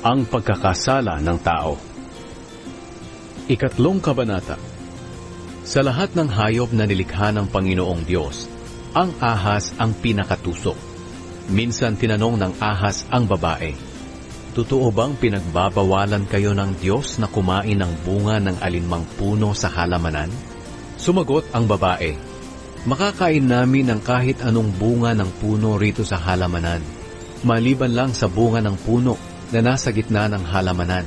Ang pagkakasala ng tao. Ikatlong kabanata. Sa lahat ng hayop na nilikha ng Panginoong Diyos, ang ahas ang pinakatusok. Minsan tinanong ng ahas ang babae, "Totoo bang pinagbabawalan kayo ng Diyos na kumain ng bunga ng alinmang puno sa halamanan?" Sumagot ang babae, "Makakain namin ng kahit anong bunga ng puno rito sa halamanan, maliban lang sa bunga ng puno na nasa gitna ng halamanan.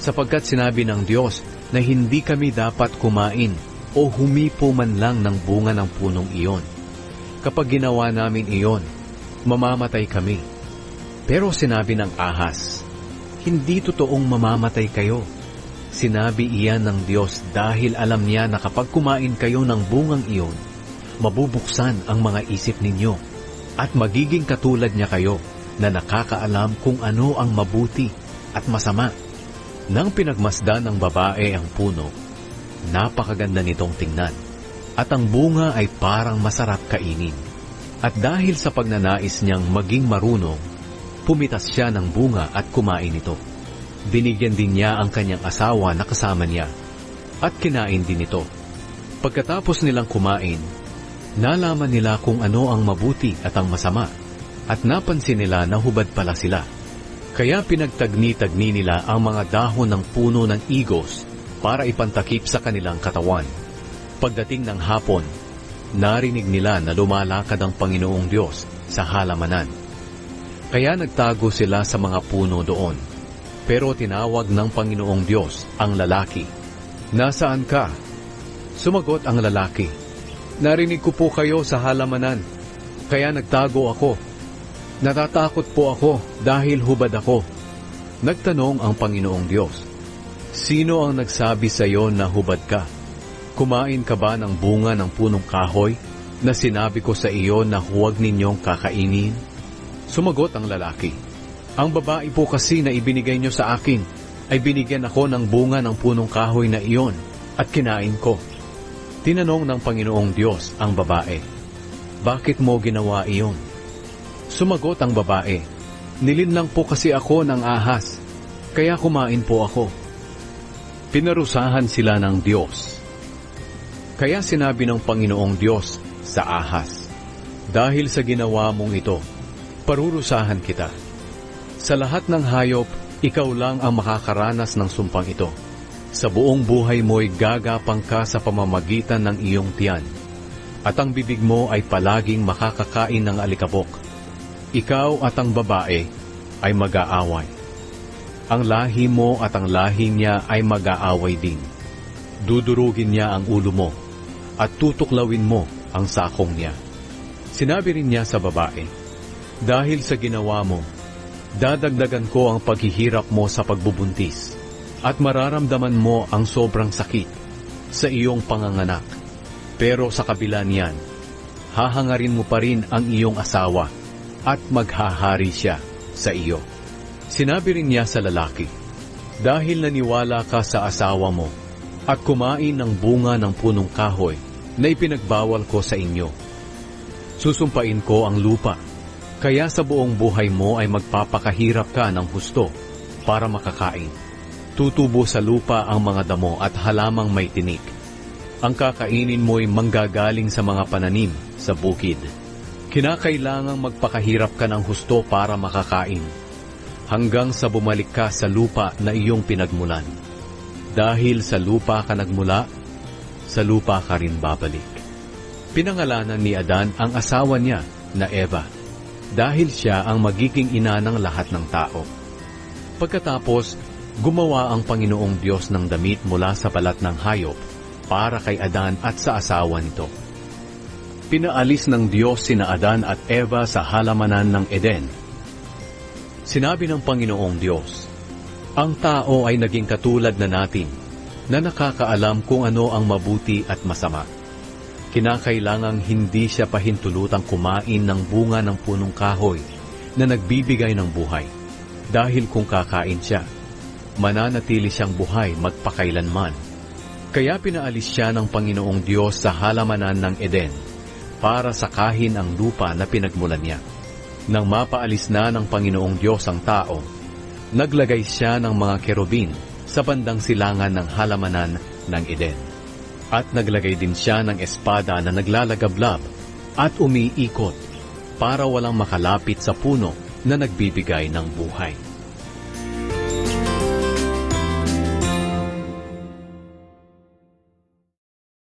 Sapagkat sinabi ng Diyos na hindi kami dapat kumain o humipo man lang ng bunga ng punong iyon. Kapag ginawa namin iyon, mamamatay kami." Pero sinabi ng ahas, "Hindi totoong mamamatay kayo." Sinabi iyan ng Diyos dahil alam niya na kapag kumain kayo ng bungang iyon, mabubuksan ang mga isip ninyo at magiging katulad niya kayo na nakakaalam kung ano ang mabuti at masama. Nang pinagmasdan ng babae ang puno, napakaganda nitong tingnan, at ang bunga ay parang masarap kainin. At dahil sa pagnanais niyang maging marunong, pumitas siya ng bunga at kumain ito. Binigyan din niya ang kanyang asawa na kasama niya, at kinain din ito. Pagkatapos nilang kumain, nalaman nila kung ano ang mabuti at ang masama, at napansin nila na hubad pala sila. Kaya pinagtagni-tagni nila ang mga dahon ng puno ng igos para ipantakip sa kanilang katawan. Pagdating ng hapon, narinig nila na lumalakad ang Panginoong Diyos sa halamanan. Kaya nagtago sila sa mga puno doon. Pero tinawag ng Panginoong Diyos ang lalaki. "Nasaan ka?" Sumagot ang lalaki, "Narinig ko po kayo sa halamanan, kaya nagtago ako. Natatakot po ako dahil hubad ako." Nagtanong ang Panginoong Diyos, "Sino ang nagsabi sa iyo na hubad ka? Kumain ka ba ng bunga ng punong kahoy na sinabi ko sa iyo na huwag ninyong kakainin?" Sumagot ang lalaki, "Ang babae po kasi na ibinigay niyo sa akin ay binigyan ako ng bunga ng punong kahoy na iyon at kinain ko." Tinanong ng Panginoong Diyos ang babae, "Bakit mo ginawa iyon?" Sumagot ang babae, "Nilinlang po kasi ako ng ahas, kaya kumain po ako." Pinarusahan sila ng Diyos. Kaya sinabi ng Panginoong Diyos sa ahas, "Dahil sa ginawa mong ito, parurusahan kita. Sa lahat ng hayop, ikaw lang ang makakaranas ng sumpang ito. Sa buong buhay mo'y gagapang ka sa pamamagitan ng iyong tiyan, at ang bibig mo ay palaging makakakain ng alikabok. Ikaw at ang babae ay mag-aaway. Ang lahi mo at ang lahi niya ay mag-aaway din. Dudurugin niya ang ulo mo, at tutuklawin mo ang sakong niya." Sinabi rin niya sa babae, "Dahil sa ginawa mo, dadagdagan ko ang paghihirap mo sa pagbubuntis, at mararamdaman mo ang sobrang sakit sa iyong panganganak. Pero sa kabila niyan, hahangarin mo pa rin ang iyong asawa, at maghahari siya sa iyo." Sinabi rin niya sa lalaki, "Dahil naniwala ka sa asawa mo, at kumain ng bunga ng punong kahoy na ipinagbawal ko sa inyo, susumpain ko ang lupa. Kaya sa buong buhay mo ay magpapakahirap ka ng husto para makakain. Tutubo sa lupa ang mga damo at halamang may tinik. Ang kakainin mo'y manggagaling sa mga pananim sa bukid. Kinakailangang magpakahirap ka ng husto para makakain, hanggang sa bumalik ka sa lupa na iyong pinagmulan. Dahil sa lupa ka nagmula, sa lupa ka rin babalik." Pinangalanan ni Adan ang asawa niya na Eva, dahil siya ang magiging ina ng lahat ng tao. Pagkatapos, gumawa ang Panginoong Diyos ng damit mula sa balat ng hayop para kay Adan at sa asawa nito. Pinaalis ng Diyos sina Adan at Eva sa halamanan ng Eden. Sinabi ng Panginoong Diyos, "Ang tao ay naging katulad na natin, na nakakaalam kung ano ang mabuti at masama. Kinakailangang hindi siya pahintulutang kumain ng bunga ng punong kahoy na nagbibigay ng buhay, dahil kung kakain siya, mananatili siyang buhay magpakailanman." Kaya pinaalis siya ng Panginoong Diyos sa halamanan ng Eden para sakahin ang lupa na pinagmulan niya. Nang mapaalis na ng Panginoong Diyos ang tao, Naglagay siya ng mga kerubin sa bandang silangan ng halamanan ng Eden. At naglagay din siya ng espada na naglalagablab at umiikot para walang makalapit sa puno na nagbibigay ng buhay.